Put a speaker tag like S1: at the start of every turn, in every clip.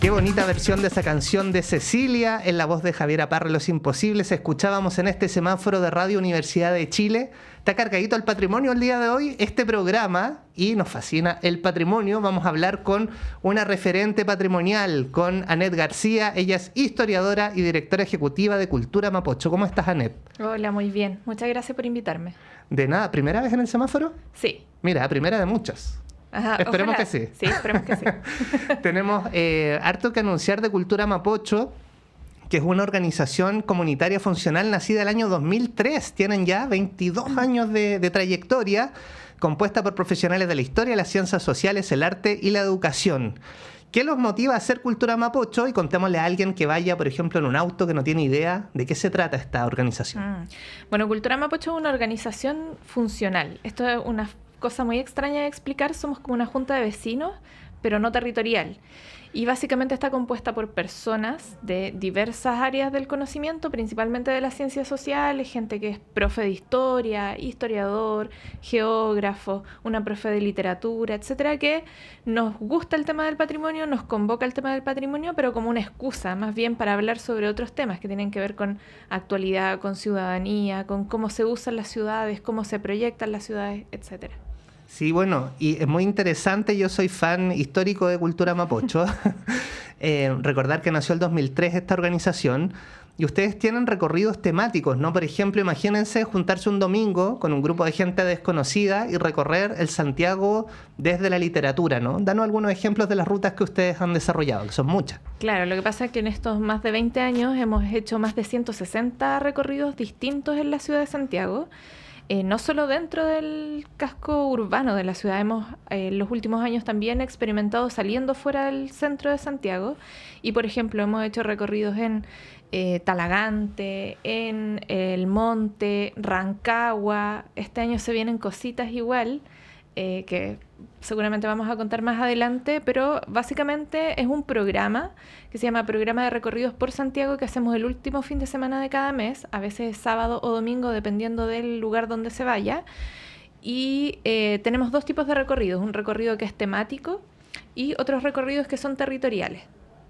S1: Qué bonita versión de esa canción de Cecilia en la voz de Javiera Parra, Los Imposibles. Escuchábamos en este semáforo de Radio Universidad de Chile. Está cargadito al patrimonio el día de hoy este programa y nos fascina el patrimonio. Vamos a hablar con una referente patrimonial, con Annette García. Ella es historiadora y directora ejecutiva de Cultura Mapocho. ¿Cómo estás, Annette?
S2: Hola, muy bien. Muchas gracias por invitarme.
S1: De nada, ¿primera vez en el semáforo?
S2: Sí.
S1: Mira, primera de muchas.
S2: Ajá,
S1: esperemos
S2: ojalá.
S1: que sí.
S2: Sí, esperemos que sí.
S1: Tenemos harto que anunciar de Cultura Mapocho, que es una organización comunitaria funcional nacida el año 2003. Tienen ya 22 años de trayectoria, compuesta por profesionales de la historia, las ciencias sociales, el arte y la educación. ¿Qué los motiva a hacer Cultura Mapocho? Y contémosle a alguien que vaya, por ejemplo, en un auto que no tiene idea de qué se trata esta organización.
S2: Bueno, Cultura Mapocho es una organización funcional. Esto es una cosa muy extraña de explicar. Somos como una junta de vecinos, pero no territorial. Y básicamente está compuesta por personas de diversas áreas del conocimiento, principalmente de las ciencias sociales, gente que es profe de historia, historiador, geógrafo, una profe de literatura, etcétera, que nos gusta el tema del patrimonio, nos convoca el tema del patrimonio, pero como una excusa, más bien para hablar sobre otros temas que tienen que ver con actualidad, con ciudadanía, con cómo se usan las ciudades, cómo se proyectan las ciudades, etcétera.
S1: Sí, bueno, y es muy interesante, yo soy fan histórico de Cultura Mapocho. Recordar que nació el 2003 esta organización y ustedes tienen recorridos temáticos, ¿no? Por ejemplo, imagínense juntarse un domingo con un grupo de gente desconocida y recorrer el Santiago desde la literatura, ¿no? Danos algunos ejemplos de las rutas que ustedes han desarrollado, que son muchas.
S2: Claro, lo que pasa es que en estos más de 20 años hemos hecho más de 160 recorridos distintos en la ciudad de Santiago. No solo dentro del casco urbano de la ciudad, hemos en los últimos años también experimentado saliendo fuera del centro de Santiago y, por ejemplo, hemos hecho recorridos en Talagante, en El Monte, Rancagua. Este año se vienen cositas igual, que seguramente vamos a contar más adelante, pero básicamente es un programa que se llama Programa de Recorridos por Santiago que hacemos el último fin de semana de cada mes, a veces sábado o domingo dependiendo del lugar donde se vaya, y tenemos dos tipos de recorridos, un recorrido que es temático y otros recorridos que son territoriales.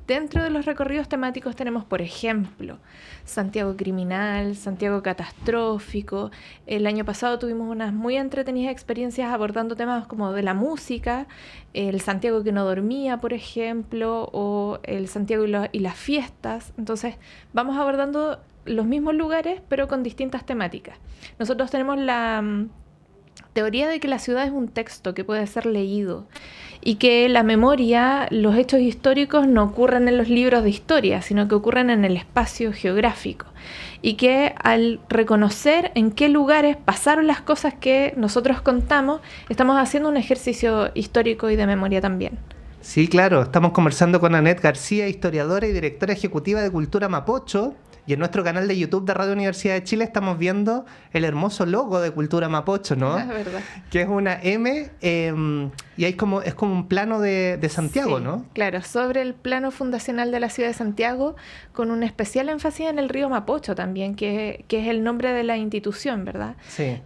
S2: Dentro de los recorridos temáticos tenemos, por ejemplo, Santiago Criminal, Santiago Catastrófico. El año pasado tuvimos unas muy entretenidas experiencias abordando temas como de la música, el Santiago que no dormía, por ejemplo, o el Santiago y las fiestas. Entonces, vamos abordando los mismos lugares, pero con distintas temáticas. Nosotros tenemos la teoría de que la ciudad es un texto que puede ser leído y que la memoria, los hechos históricos no ocurren en los libros de historia, sino que ocurren en el espacio geográfico y que al reconocer en qué lugares pasaron las cosas que nosotros contamos, estamos haciendo un ejercicio histórico y de memoria también.
S1: Sí, claro, estamos conversando con Annette García, historiadora y directora ejecutiva de Cultura Mapocho. Y en nuestro canal de YouTube de Radio Universidad de Chile estamos viendo el hermoso logo de Cultura Mapocho, ¿no?
S2: Es verdad.
S1: Que es una M y es como un plano de Santiago,
S2: Sí,
S1: ¿no?
S2: claro, sobre el plano fundacional de la ciudad de Santiago, con un especial énfasis en el río Mapocho también, que es el nombre de la institución, ¿verdad?
S1: Sí.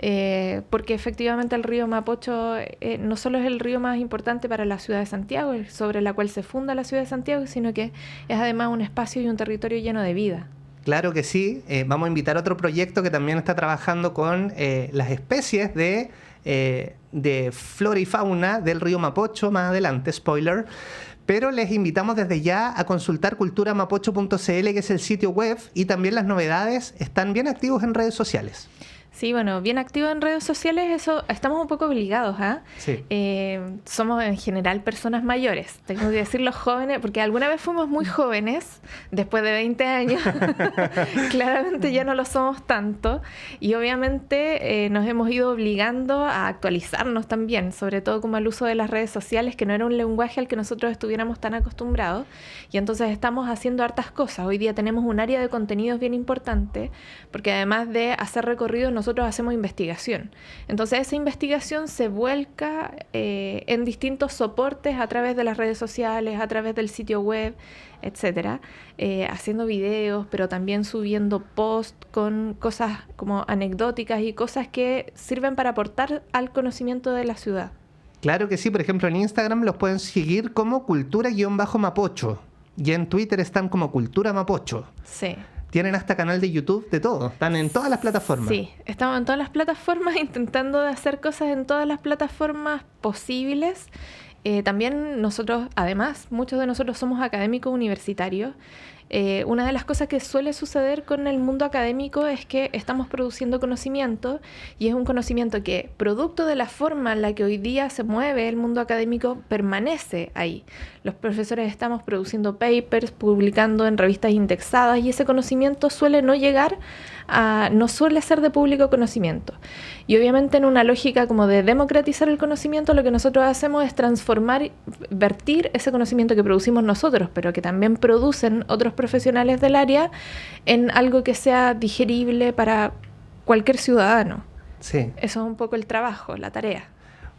S2: Porque efectivamente el río Mapocho no solo es el río más importante para la ciudad de Santiago, sobre la cual se funda la ciudad de Santiago, sino que es además un espacio y un territorio lleno de vida.
S1: Claro que sí. Vamos a invitar a otro proyecto que también está trabajando con las especies de flora y fauna del río Mapocho, más adelante, spoiler. Pero les invitamos desde ya a consultar culturamapocho.cl, que es el sitio web, y también las novedades están bien activos en redes sociales.
S2: Sí, bueno, bien activo en redes sociales, eso estamos un poco obligados, ¿ah?
S1: Sí.
S2: Somos en general personas mayores, tengo que decir los jóvenes, porque alguna vez fuimos muy jóvenes, después de 20 años, claramente ya no lo somos tanto, y obviamente nos hemos ido obligando a actualizarnos también, sobre todo como al uso de las redes sociales, que no era un lenguaje al que nosotros estuviéramos tan acostumbrados, y entonces estamos haciendo hartas cosas. Hoy día tenemos un área de contenidos bien importante, porque además de hacer recorridos, nosotros hacemos investigación. Entonces esa investigación se vuelca en distintos soportes a través de las redes sociales, a través del sitio web, etcétera, haciendo videos, pero también subiendo posts con cosas como anecdóticas y cosas que sirven para aportar al conocimiento de la ciudad.
S1: Claro que sí, por ejemplo en Instagram los pueden seguir como cultura-mapocho. y en Twitter están como Cultura Mapocho.
S2: Sí.
S1: Tienen hasta canal de YouTube, de todo. Están en todas las plataformas.
S2: Sí, estamos en todas las plataformas intentando de hacer cosas en todas las plataformas posibles. También nosotros, además, muchos de nosotros somos académicos universitarios. Una de las cosas que suele suceder con el mundo académico es que estamos produciendo conocimiento y es un conocimiento que, producto de la forma en la que hoy día se mueve el mundo académico, permanece ahí. Los profesores estamos produciendo papers, publicando en revistas indexadas y ese conocimiento suele no llegar no suele ser de público conocimiento. Y obviamente en una lógica como de democratizar el conocimiento, lo que nosotros hacemos es transformar, vertir ese conocimiento que producimos nosotros, pero que también producen otros profesionales del área, en algo que sea digerible para cualquier ciudadano.
S1: Sí.
S2: Eso es un poco el trabajo, la tarea.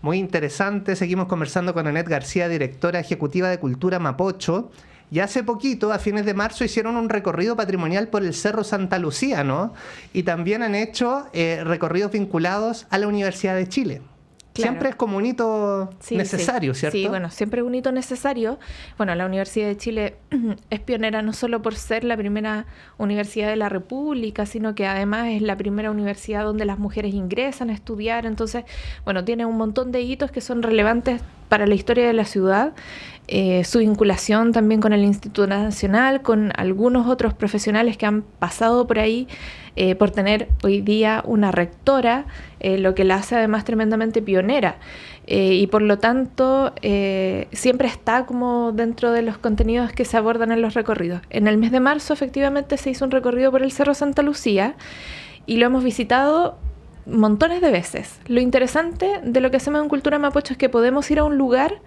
S1: Muy interesante. Seguimos conversando con Annette García, directora ejecutiva de Cultura Mapocho. Y hace poquito, a fines de marzo, hicieron un recorrido patrimonial por el Cerro Santa Lucía, ¿no? Y también han hecho recorridos vinculados a la Universidad de Chile. Claro. Siempre es como un hito necesario, ¿cierto?
S2: Sí, bueno, siempre es un hito necesario. Bueno, la Universidad de Chile es pionera no solo por ser la primera universidad de la República, sino que además es la primera universidad donde las mujeres ingresan a estudiar. Entonces, bueno, tiene un montón de hitos que son relevantes para la historia de la ciudad. Su vinculación también con el Instituto Nacional, con algunos otros profesionales que han pasado por ahí, por tener hoy día una rectora, lo que la hace además tremendamente pionera. Y por lo tanto, siempre está como dentro de los contenidos que se abordan en los recorridos. En el mes de marzo, efectivamente, se hizo un recorrido por el Cerro Santa Lucía y lo hemos visitado montones de veces. Lo interesante de lo que hacemos en Cultura Mapocho es que podemos ir a un lugar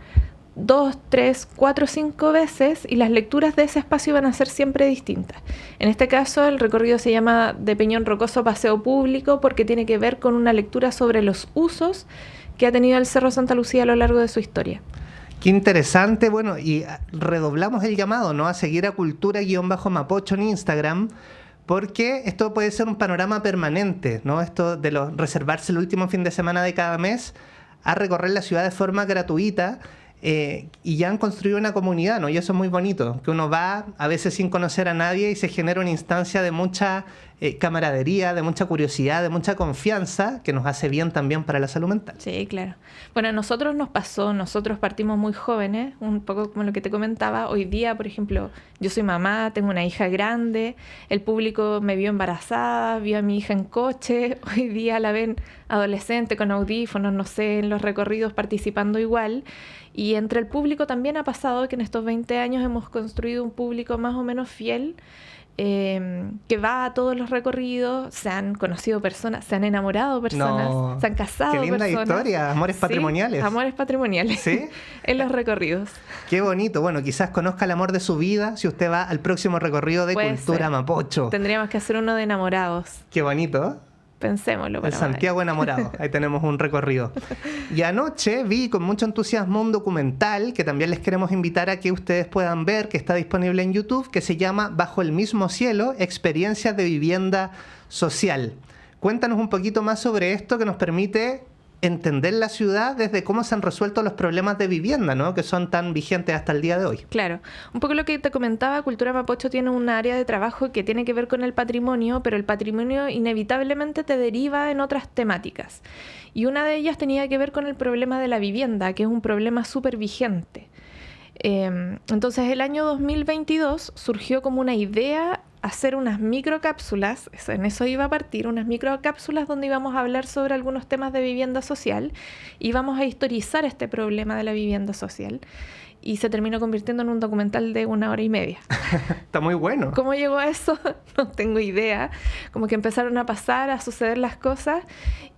S2: 2, 3, 4, 5 veces y las lecturas de ese espacio van a ser siempre distintas. En este caso, el recorrido se llama De Peñón Rocoso a Paseo Público porque tiene que ver con una lectura sobre los usos que ha tenido el Cerro Santa Lucía a lo largo de su historia.
S1: Qué interesante. Bueno, y redoblamos el llamado, ¿no?, a seguir a Cultura-Mapocho en Instagram, porque esto puede ser un panorama permanente, ¿no? Esto de reservarse el último fin de semana de cada mes a recorrer la ciudad de forma gratuita. Y ya han construido una comunidad, ¿no? Y eso es muy bonito, que uno va a veces sin conocer a nadie y se genera una instancia de mucha camaradería, de mucha curiosidad, de mucha confianza, que nos hace bien también para la salud mental.
S2: Sí, claro. Bueno, a nosotros nos pasó, nosotros partimos muy jóvenes, un poco como lo que te comentaba. Hoy día, por ejemplo, yo soy mamá, tengo una hija grande, el público me vio embarazada, vio a mi hija en coche, hoy día la ven adolescente con audífonos, no sé, en los recorridos participando igual. Y entre el público también ha pasado que en estos 20 años hemos construido un público más o menos fiel, que va a todos los recorridos, se han conocido personas, se han enamorado personas, se han casado personas.
S1: Qué linda historia, amores patrimoniales.
S2: Sí, amores patrimoniales.
S1: ¿Sí?
S2: En los recorridos.
S1: Qué bonito. Bueno, quizás conozca el amor de su vida si usted va al próximo recorrido de Cultura Mapocho.
S2: Tendríamos que hacer uno de enamorados.
S1: Qué bonito.
S2: Pensémoslo.
S1: El Santiago enamorado. Ahí tenemos un recorrido. Y anoche vi con mucho entusiasmo un documental que también les queremos invitar a que ustedes puedan ver, que está disponible en YouTube, que se llama Bajo el mismo cielo, experiencias de vivienda social. Cuéntanos un poquito más sobre esto que nos permite entender la ciudad desde cómo se han resuelto los problemas de vivienda, ¿no?, que son tan vigentes hasta el día de hoy.
S2: Claro. Un poco lo que te comentaba, Cultura Mapocho tiene un área de trabajo que tiene que ver con el patrimonio, pero el patrimonio inevitablemente te deriva en otras temáticas. Y una de ellas tenía que ver con el problema de la vivienda, que es un problema súper vigente. Entonces, el año 2022 surgió como una idea hacer unas microcápsulas, en eso iba a partir, unas microcápsulas donde íbamos a hablar sobre algunos temas de vivienda social y vamos a historizar este problema de la vivienda social. Y se terminó convirtiendo en un documental de 1 hora y media.
S1: Está muy bueno.
S2: ¿Cómo llegó a eso? No tengo idea. Como que empezaron a pasar, a suceder las cosas.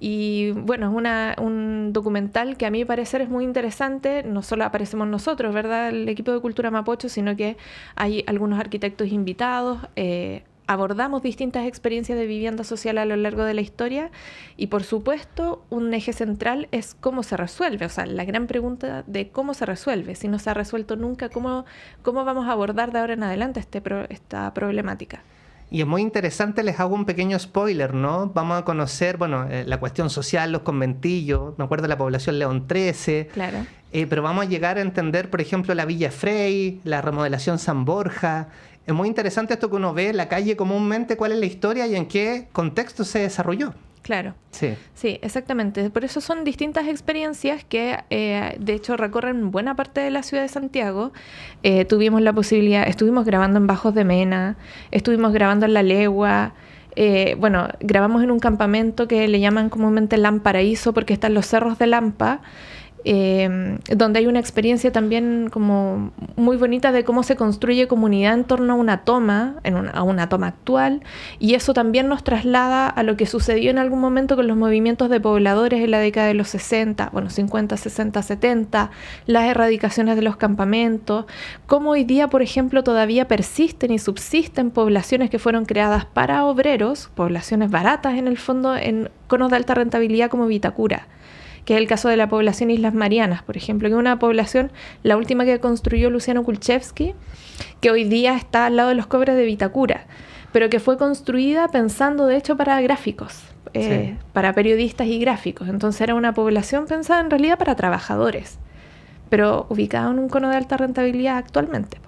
S2: Y bueno, es un documental que a mi parecer es muy interesante. No solo aparecemos nosotros, ¿verdad?, el equipo de Cultura Mapocho, sino que hay algunos arquitectos invitados. Abordamos distintas experiencias de vivienda social a lo largo de la historia y, por supuesto, un eje central es cómo se resuelve. O sea, la gran pregunta de cómo se resuelve. Si no se ha resuelto nunca, ¿cómo vamos a abordar de ahora en adelante esta problemática?
S1: Y es muy interesante, les hago un pequeño spoiler, ¿no? Vamos a conocer, bueno, la cuestión social, los conventillos, me acuerdo de la población León XIII.
S2: Claro.
S1: Pero vamos a llegar a entender, por ejemplo, la Villa Frey, la remodelación San Borja. Es muy interesante esto que uno ve en la calle comúnmente, cuál es la historia y en qué contexto se desarrolló.
S2: Claro.
S1: Sí.
S2: Sí, exactamente. Por eso son distintas experiencias que, de hecho, recorren buena parte de la ciudad de Santiago. Tuvimos la posibilidad, estuvimos grabando en Bajos de Mena, estuvimos grabando en La Legua. Bueno, grabamos en un campamento que le llaman comúnmente Lamparaíso porque están los cerros de Lampa, donde hay una experiencia también como muy bonita de cómo se construye comunidad en torno a una toma, a una toma actual, y eso también nos traslada a lo que sucedió en algún momento con los movimientos de pobladores en la década de los 60, bueno, 50, 60, 70, las erradicaciones de los campamentos, cómo hoy día, por ejemplo, todavía persisten y subsisten poblaciones que fueron creadas para obreros, poblaciones baratas en el fondo, en conos de alta rentabilidad como Vitacura, que es el caso de la población Islas Marianas, por ejemplo, que es una población, la última que construyó Luciano Kulczewski, que hoy día está al lado de los cobres de Vitacura, pero que fue construida pensando, de hecho, para gráficos,
S1: Sí.
S2: para periodistas y gráficos. Entonces era una población pensada en realidad para trabajadores, pero ubicada en un cono de alta rentabilidad actualmente.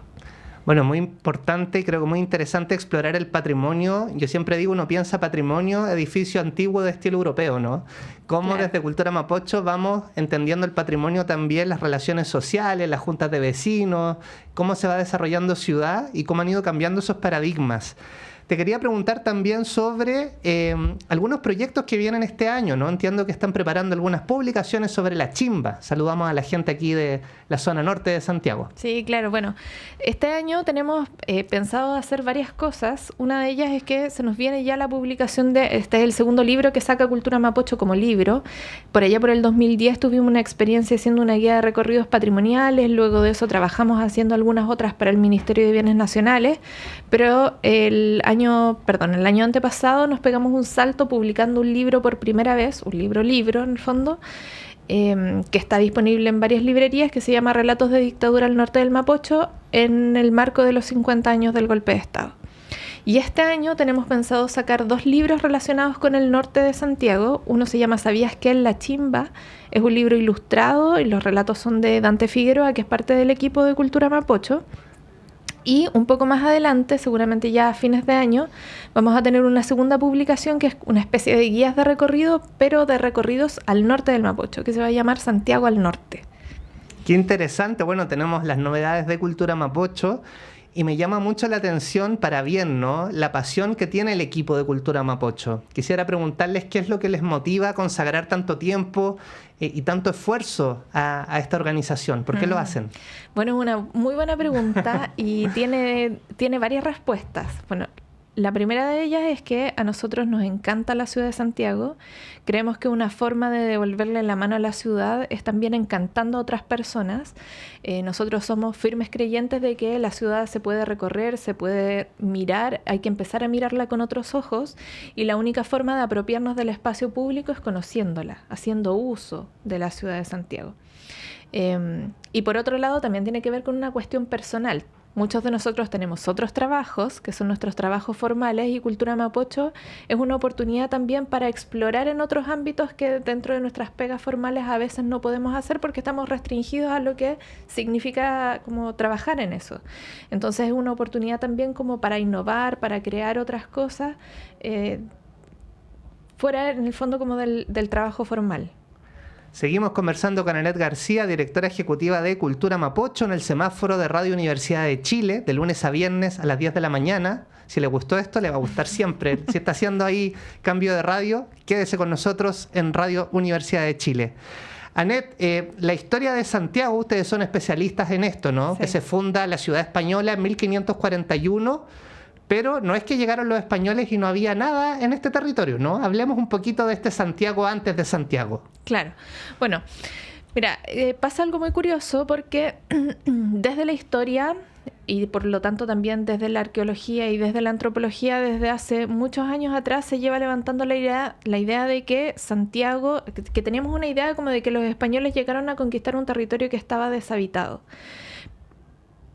S1: Bueno, muy importante y creo que muy interesante explorar el patrimonio. Yo siempre digo, uno piensa patrimonio, edificio antiguo de estilo europeo, ¿no? Cómo
S2: Claro.
S1: desde Cultura Mapocho vamos entendiendo el patrimonio también, las relaciones sociales, las juntas de vecinos, cómo se va desarrollando ciudad y cómo han ido cambiando esos paradigmas. Te quería preguntar también sobre algunos proyectos que vienen este año, ¿no? Entiendo que están preparando algunas publicaciones sobre la chimba. Saludamos a la gente aquí de la zona norte de Santiago.
S2: Sí, claro. Bueno, este año tenemos pensado hacer varias cosas. Una de ellas es que se nos viene ya la publicación de, este es el segundo libro que saca Cultura Mapocho como libro. Por allá por el 2010 tuvimos una experiencia haciendo una guía de recorridos patrimoniales, luego de eso trabajamos haciendo algunas otras para el Ministerio de Bienes Nacionales, pero el año antepasado nos pegamos un salto publicando un libro por primera vez, un libro en el fondo, que está disponible en varias librerías, que se llama Relatos de Dictadura al Norte del Mapocho, en el marco de los 50 años del golpe de Estado. Y este año tenemos pensado sacar 2 libros relacionados con el norte de Santiago. Uno se llama ¿Sabías qué es la chimba? Es un libro ilustrado y los relatos son de Dante Figueroa, que es parte del equipo de Cultura Mapocho. Y un poco más adelante, seguramente ya a fines de año, vamos a tener una segunda publicación que es una especie de guías de recorrido, pero de recorridos al norte del Mapocho, que se va a llamar Santiago al Norte.
S1: Qué interesante. Bueno, tenemos las novedades de Cultura Mapocho y me llama mucho la atención, para bien, ¿no?, la pasión que tiene el equipo de Cultura Mapocho. Quisiera preguntarles qué es lo que les motiva a consagrar tanto tiempo y tanto esfuerzo a esta organización. ¿Por qué lo hacen?
S2: Bueno, es una muy buena pregunta y tiene varias respuestas. Bueno, la primera de ellas es que a nosotros nos encanta la ciudad de Santiago. Creemos que una forma de devolverle la mano a la ciudad es también encantando a otras personas. Nosotros somos firmes creyentes de que la ciudad se puede recorrer, se puede mirar, hay que empezar a mirarla con otros ojos y la única forma de apropiarnos del espacio público es conociéndola, haciendo uso de la ciudad de Santiago. Y por otro lado también tiene que ver con una cuestión personal. Muchos de nosotros tenemos otros trabajos, que son nuestros trabajos formales, y Cultura Mapocho es una oportunidad también para explorar en otros ámbitos que dentro de nuestras pegas formales a veces no podemos hacer porque estamos restringidos a lo que significa como trabajar en eso. Entonces es una oportunidad también como para innovar, para crear otras cosas, fuera en el fondo como del trabajo formal.
S1: Seguimos conversando con Annette García, directora ejecutiva de Cultura Mapocho, en el semáforo de Radio Universidad de Chile, de lunes a viernes a las 10 de la mañana. Si le gustó esto, le va a gustar siempre. Si está haciendo ahí cambio de radio, quédese con nosotros en Radio Universidad de Chile. Annette, la historia de Santiago, ustedes son especialistas en esto, ¿no?
S2: Sí.
S1: Que se funda la ciudad española en 1541, pero no es que llegaron los españoles y no había nada en este territorio, ¿no? Hablemos un poquito de este Santiago antes de Santiago.
S2: Claro. Bueno, mira, pasa algo muy curioso porque desde la historia y por lo tanto también desde la arqueología y desde la antropología, desde hace muchos años atrás se lleva levantando la idea de que Santiago, que teníamos una idea como de que los españoles llegaron a conquistar un territorio que estaba deshabitado.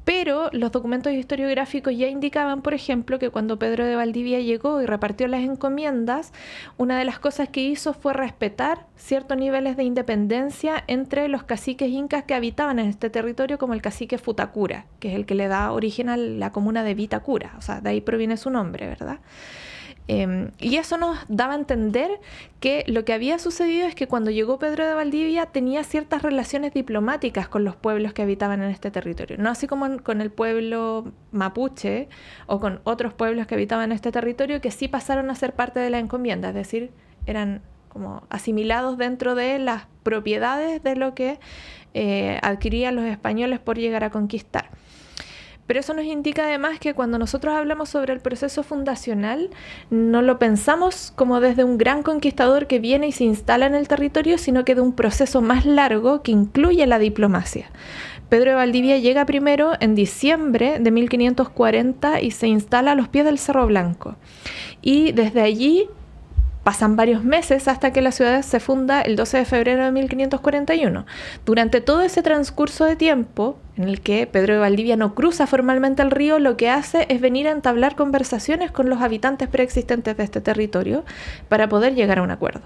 S2: Pero los documentos historiográficos ya indicaban, por ejemplo, que cuando Pedro de Valdivia llegó y repartió las encomiendas, una de las cosas que hizo fue respetar ciertos niveles de independencia entre los caciques incas que habitaban en este territorio, como el cacique Futacura, que es el que le da origen a la comuna de Vitacura, o sea, de ahí proviene su nombre, ¿verdad? Y eso nos daba a entender que lo que había sucedido es que cuando llegó Pedro de Valdivia tenía ciertas relaciones diplomáticas con los pueblos que habitaban en este territorio. No así como con el pueblo mapuche o con otros pueblos que habitaban en este territorio que sí pasaron a ser parte de la encomienda, es decir, eran como asimilados dentro de las propiedades de lo que adquirían los españoles por llegar a conquistar. Pero eso nos indica además que cuando nosotros hablamos sobre el proceso fundacional, no lo pensamos como desde un gran conquistador que viene y se instala en el territorio, sino que de un proceso más largo que incluye la diplomacia. Pedro de Valdivia llega primero en diciembre de 1540 y se instala a los pies del Cerro Blanco. Y desde allí pasan varios meses hasta que la ciudad se funda el 12 de febrero de 1541. Durante todo ese transcurso de tiempo en el que Pedro de Valdivia no cruza formalmente el río, lo que hace es venir a entablar conversaciones con los habitantes preexistentes de este territorio para poder llegar a un acuerdo.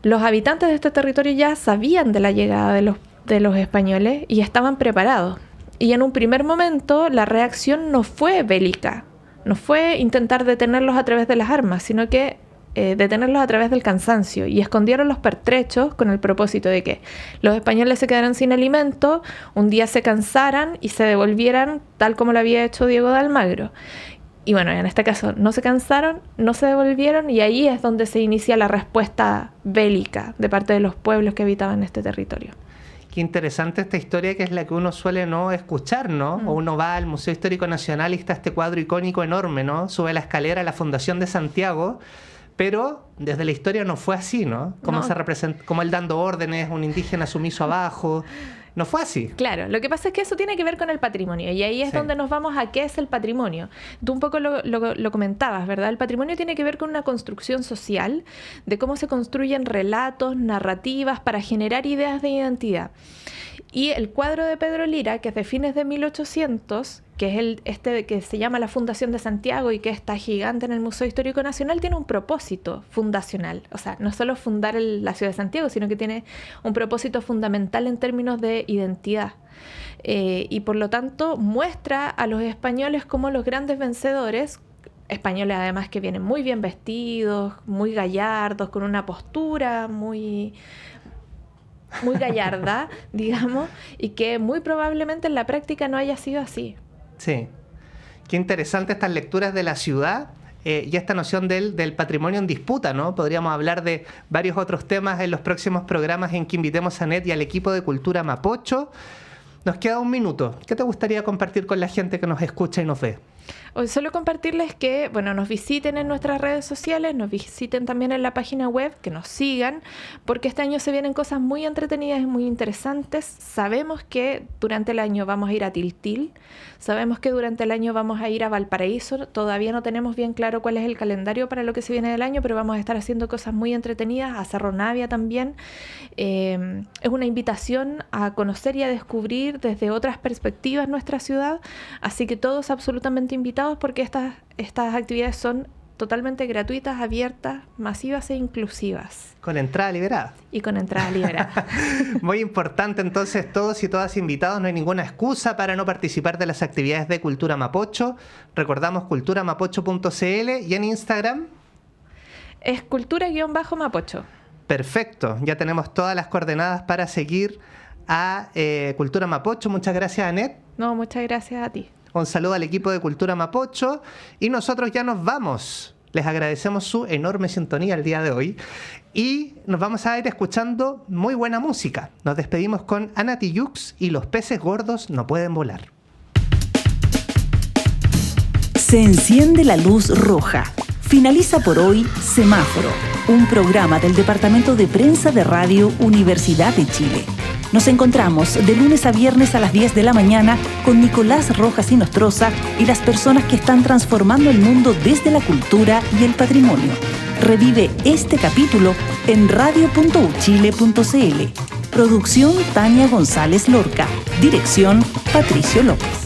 S2: Los habitantes de este territorio ya sabían de la llegada de los españoles y estaban preparados. Y en un primer momento la reacción no fue bélica, no fue intentar detenerlos a través de las armas, sino que detenerlos a través del cansancio, y escondieron los pertrechos con el propósito de que los españoles se quedaran sin alimento, un día se cansaran y se devolvieran tal como lo había hecho Diego de Almagro. Y bueno, en este caso no se cansaron, no se devolvieron, y ahí es donde se inicia la respuesta bélica de parte de los pueblos que habitaban este territorio.
S1: Qué interesante esta historia, que es la que uno suele no escuchar, ¿no? O uno va al Museo Histórico Nacional y está este cuadro icónico enorme, ¿no? Sube la escalera a la Fundación de Santiago, pero desde la historia no fue así, ¿no? Como se representa, como él dando órdenes, un indígena sumiso abajo. No fue así.
S2: Claro, lo que pasa es que eso tiene que ver con el patrimonio, y ahí es donde nos vamos a qué es el patrimonio. Tú un poco lo comentabas, ¿verdad? El patrimonio tiene que ver con una construcción social, de cómo se construyen relatos, narrativas para generar ideas de identidad. Y el cuadro de Pedro Lira, que es de fines de 1800, que es que se llama la Fundación de Santiago y que está gigante en el Museo Histórico Nacional, tiene un propósito fundacional. O sea, no solo fundar la ciudad de Santiago, sino que tiene un propósito fundamental en términos de identidad. Y por lo tanto muestra a los españoles como los grandes vencedores, españoles además que vienen muy bien vestidos, muy gallardos, con una postura muy gallarda, digamos, y que muy probablemente en la práctica no haya sido así.
S1: Sí. Qué interesante estas lecturas de la ciudad y esta noción del patrimonio en disputa, ¿no? Podríamos hablar de varios otros temas en los próximos programas en que invitemos a Annette y al equipo de Cultura Mapocho. Nos queda un minuto. ¿Qué te gustaría compartir con la gente que nos escucha y nos ve?
S2: Hoy solo compartirles que, bueno, nos visiten en nuestras redes sociales, nos visiten también en la página web, que nos sigan, porque este año se vienen cosas muy entretenidas y muy interesantes. Sabemos que durante el año vamos a ir a Tiltil, sabemos que durante el año vamos a ir a Valparaíso, todavía no tenemos bien claro cuál es el calendario para lo que se viene del año, pero vamos a estar haciendo cosas muy entretenidas, a Cerro Navia también. Es una invitación a conocer y a descubrir desde otras perspectivas nuestra ciudad, así que todos absolutamente invitados, porque estas actividades son totalmente gratuitas, abiertas, masivas e inclusivas.
S1: Con entrada liberada.
S2: Y con entrada liberada.
S1: Muy importante, entonces, todos y todas invitados. No hay ninguna excusa para no participar de las actividades de Cultura Mapocho. Recordamos culturamapocho.cl, y en Instagram
S2: es cultura-mapocho.
S1: Perfecto, ya tenemos todas las coordenadas para seguir a Cultura Mapocho. Muchas gracias, Annette.
S2: No, muchas gracias a ti.
S1: Un saludo al equipo de Cultura Mapocho y nosotros ya nos vamos. Les agradecemos su enorme sintonía el día de hoy y nos vamos a ir escuchando muy buena música. Nos despedimos con Ana Tijoux y Los peces gordos no pueden volar.
S3: Se enciende la luz roja. Finaliza por hoy Semáforo, un programa del Departamento de Prensa de Radio Universidad de Chile. Nos encontramos de lunes a viernes a las 10 de la mañana con Nicolás Rojas Inostroza y las personas que están transformando el mundo desde la cultura y el patrimonio. Revive este capítulo en radio.uchile.cl. Producción Tania González Lorca. Dirección Patricio López.